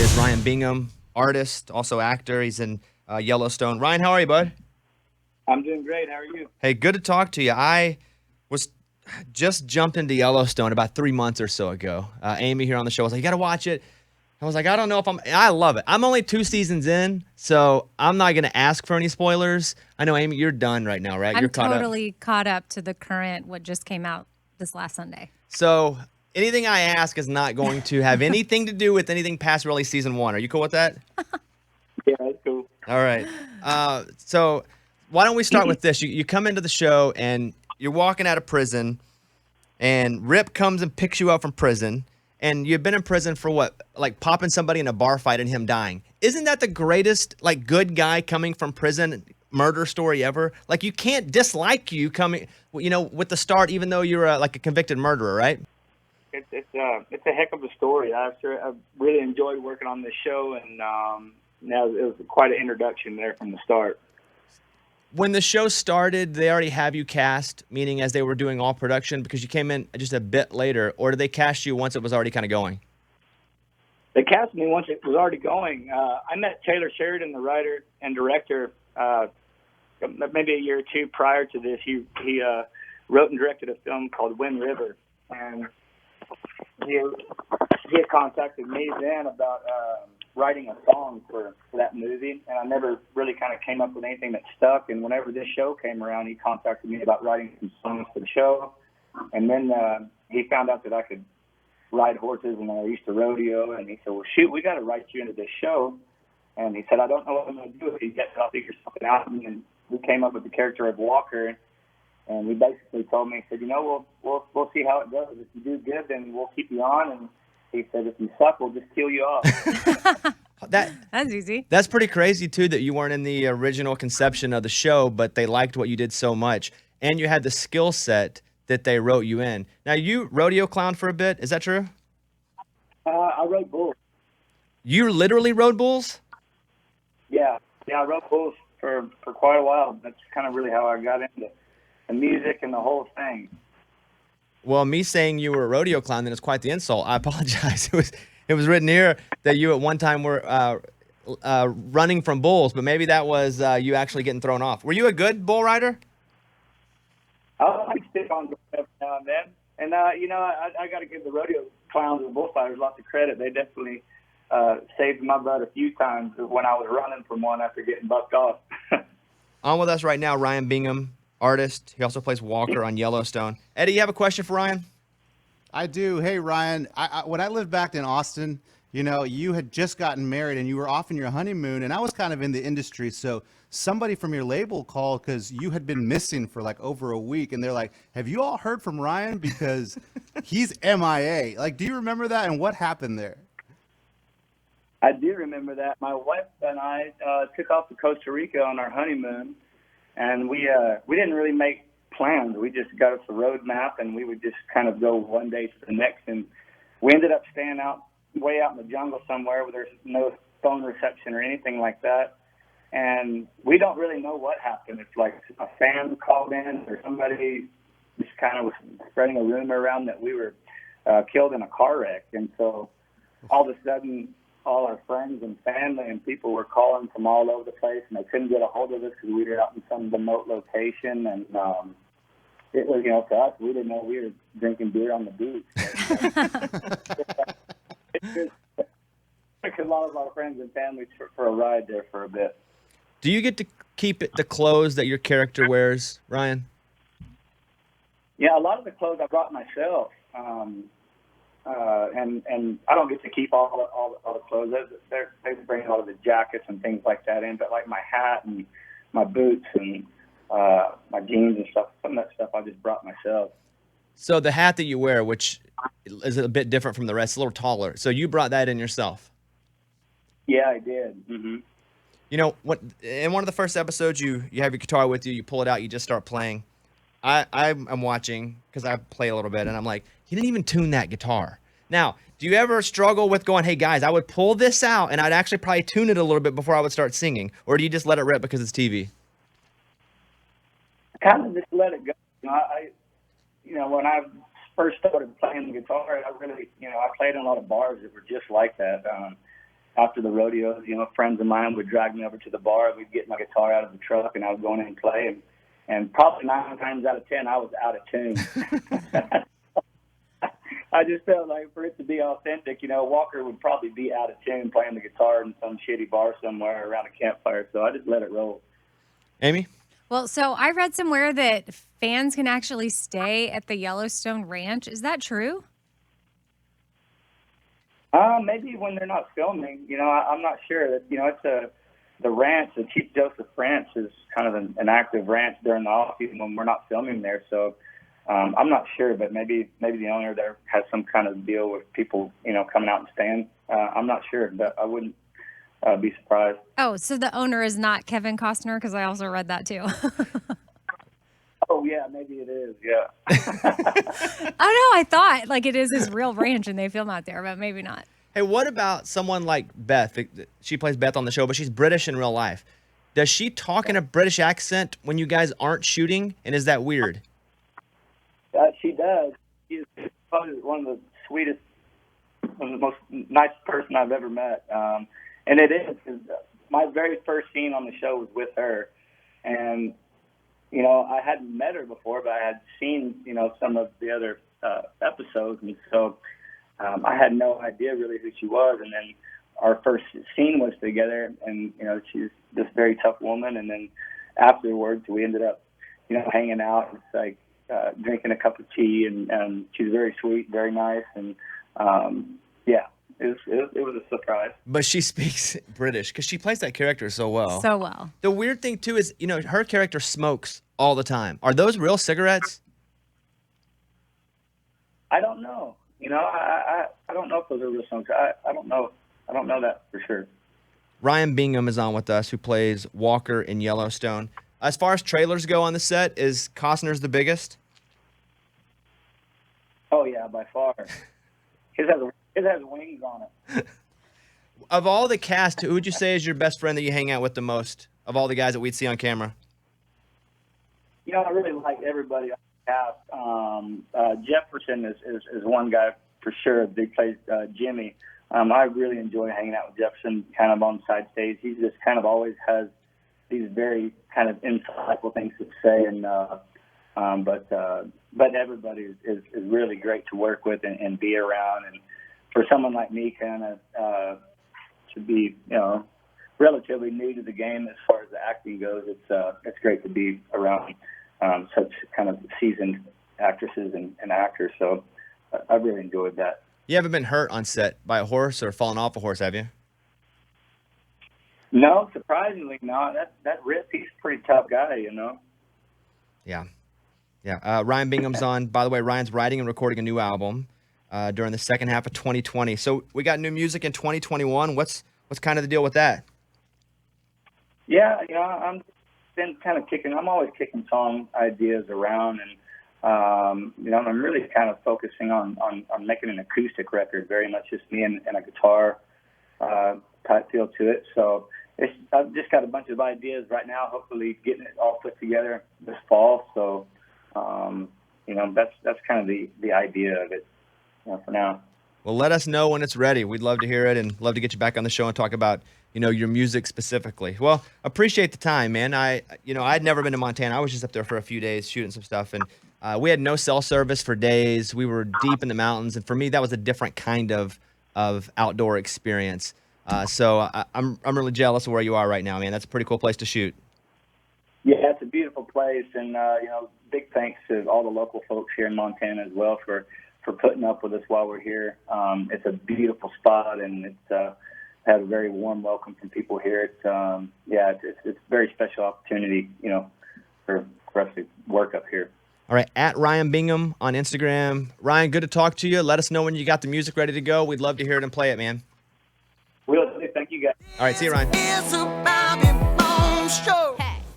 is Ryan Bingham, artist, also actor. He's in Yellowstone. Ryan, how are you, bud? I'm doing great. How are you? Hey, good to talk to you. I was just jumped into Yellowstone about 3 months or so ago. Amy here on the show was like, "You got to watch it." I was like, "I don't know if I'm." I love it. I'm only 2 seasons in, so I'm not going to ask for any spoilers. I know, Amy, you're done right now, right? You're I'm caught up. totally caught up to the current, what just came out this last Sunday. So anything I ask is not going to have anything to do with anything past really season one. Are you cool with that? Yeah, that's cool. All right. So why don't we start with this? You come into the show and you're walking out of prison, and Rip comes and picks you up from prison, and you've been in prison for what, like popping somebody in a bar fight and him dying. Isn't that the greatest, like, good guy coming from prison murder story ever? Like, you can't dislike you coming, with the start, even though you're like a convicted murderer, right? It's a heck of a story. I really enjoyed working on this show, and now it was quite an introduction there from the start. When the show started, they already have you cast, meaning as they were doing all production, because you came in just a bit later, or did they cast you once it was already kind of going? They cast me once it was already going. I met Taylor Sheridan, the writer and director, maybe a year or two prior to this. He wrote and directed a film called Wind River, and he had contacted me then about writing a song for that movie, and I never really kind of came up with anything that stuck. And whenever this show came around, he contacted me about writing some songs for the show, and then he found out that I could ride horses and I used to rodeo, and he said, "Well, shoot, we got to write you into this show." And he said, "I don't know what I'm going to do with it yet, but I'll figure something out." And we came up with the character of Walker. And he basically told me, he said, we'll see how it goes. If you do good, then we'll keep you on. And he said, if you suck, we'll just kill you off. That's easy. That's pretty crazy, too, that you weren't in the original conception of the show, but they liked what you did so much. And you had the skill set that they wrote you in. Now, you rodeo clown for a bit. Is that true? I rode bulls. You literally rode bulls? Yeah, I rode bulls for quite a while. That's kind of really how I got into the music and the whole thing. Well, me saying you were a rodeo clown, then it's quite the insult. I apologize. It was written here that you at one time were running from bulls, but maybe that was you actually getting thrown off. Were you a good bull rider? I like to stick on every now and then. And, I got to give the rodeo clowns and bullfighters lots of credit. They definitely saved my butt a few times when I was running from one after getting bucked off. On with us right now, Ryan Bingham, artist. He also plays Walker on Yellowstone. Eddie, you have a question for Ryan? I do. Hey, Ryan, when I lived back in Austin, you had just gotten married and you were off on your honeymoon, and I was kind of in the industry. So somebody from your label called because you had been missing for like over a week, and they're like, have you all heard from Ryan? Because he's MIA. Like, do you remember that, and what happened there? I do remember that. My wife and I took off to Costa Rica on our honeymoon, and we didn't really make plans. We just got us a road map, and we would just kind of go one day to the next. And we ended up staying way out in the jungle somewhere where there's no phone reception or anything like that. And we don't really know what happened. It's like a fan called in, or somebody just kind of was spreading a rumor around that we were killed in a car wreck. And so all of a sudden, all our friends and family and people were calling from all over the place, and they couldn't get a hold of us because we were out in some remote location. And it was, to us, we didn't know we were drinking beer on the beach. It took a lot of our friends and family for a ride there for a bit. Do you get to keep the clothes that your character wears, Ryan? Yeah, a lot of the clothes I brought myself. And I don't get to keep all the clothes. They bring a lot of the jackets and things like that in, but like my hat and my boots and my jeans and stuff, some of that stuff I just brought myself. So the hat that you wear, which is a bit different from the rest, a little taller. So you brought that in yourself? Yeah, I did. Mm-hmm. In one of the first episodes, you have your guitar with you, you pull it out, you just start playing. I'm watching because I play a little bit, and I'm like, he didn't even tune that guitar. Now, do you ever struggle with going, hey, guys, I would pull this out, and I'd actually probably tune it a little bit before I would start singing? Or do you just let it rip because it's TV? I kind of just let it go. When I first started playing the guitar, I really, I played in a lot of bars that were just like that. after the rodeos, friends of mine would drag me over to the bar. We'd get my guitar out of the truck, and I would go in and play. And probably 9 times out of 10, I was out of tune. I just felt like for it to be authentic, Walker would probably be out of tune playing the guitar in some shitty bar somewhere around a campfire. So I just let it roll. Amy? Well, so I read somewhere that fans can actually stay at the Yellowstone Ranch. Is that true? Maybe when they're not filming. I'm not sure. That it's the ranch, the Chief Joseph Ranch, is kind of an active ranch during the off season when we're not filming there. So I'm not sure, but maybe the owner there has some kind of deal with people, coming out and staying. I'm not sure, but I wouldn't be surprised. Oh, so the owner is not Kevin Costner? Because I also read that too. Oh, yeah, maybe it is, yeah. Oh, no, I thought like it is his real ranch and they film out there, but maybe not. Hey, what about someone like Beth? She plays Beth on the show, but she's British in real life. Does she talk in a British accent when you guys aren't shooting? And is that weird? She does. She's probably one of the sweetest, one of the most nicest person I've ever met. And it is. My very first scene on the show was with her. And, I hadn't met her before, but I had seen, some of the other episodes. And so I had no idea really who she was. And then our first scene was together. And, she's this very tough woman. And then afterwards, we ended up, hanging out. It's like, drinking a cup of tea, and she's very sweet, very nice, and it was a surprise. But she speaks British because she plays that character so well. So well. The weird thing too is, her character smokes all the time. Are those real cigarettes? I don't know. I don't know if those are real songs. I don't know. I don't know that for sure. Ryan Bingham is on with us, who plays Walker in Yellowstone. As far as trailers go on the set, is Costner's the biggest? Oh, yeah, by far. His has wings on it. Of all the cast, who would you say is your best friend that you hang out with the most, of all the guys that we'd see on camera? I really like everybody on the cast. Jefferson is one guy for sure. He plays Jimmy. I really enjoy hanging out with Jefferson kind of on side stage. He just kind of always has these very kind of insightful things to say, and but everybody is really great to work with and be around. And for someone like me, kind of to be relatively new to the game as far as the acting goes, it's great to be around such kind of seasoned actresses and actors. So I really enjoyed that. You haven't been hurt on set by a horse or fallen off a horse, have you? No, surprisingly not. That Rip, he's a pretty tough guy, Yeah. Ryan Bingham's on. By the way, Ryan's writing and recording a new album during the second half of 2020. So we got new music in 2021. What's kind of the deal with that? Yeah, I'm been kind of I'm always kicking song ideas around, and I'm really kind of focusing on making an acoustic record, very much just me and a guitar type feel to it. So I've just got a bunch of ideas right now, hopefully getting it all put together this fall. So, that's kind of the idea of it for now. Well, let us know when it's ready. We'd love to hear it and love to get you back on the show and talk about, your music specifically. Well, appreciate the time, man. I'd never been to Montana. I was just up there for a few days shooting some stuff, and we had no cell service for days. We were deep in the mountains, and for me, that was a different kind of outdoor experience. So I'm really jealous of where you are right now, man. That's a pretty cool place to shoot. Yeah, it's a beautiful place, and big thanks to all the local folks here in Montana as well for putting up with us while we're here. It's a beautiful spot, and it's had a very warm welcome from people here. It's a very special opportunity, for us to work up here. All right, at Ryan Bingham on Instagram. Ryan, good to talk to you. Let us know when you got the music ready to go. We'd love to hear it and play it, man. Will do. Thank you, guys. All right, see you, Ryan.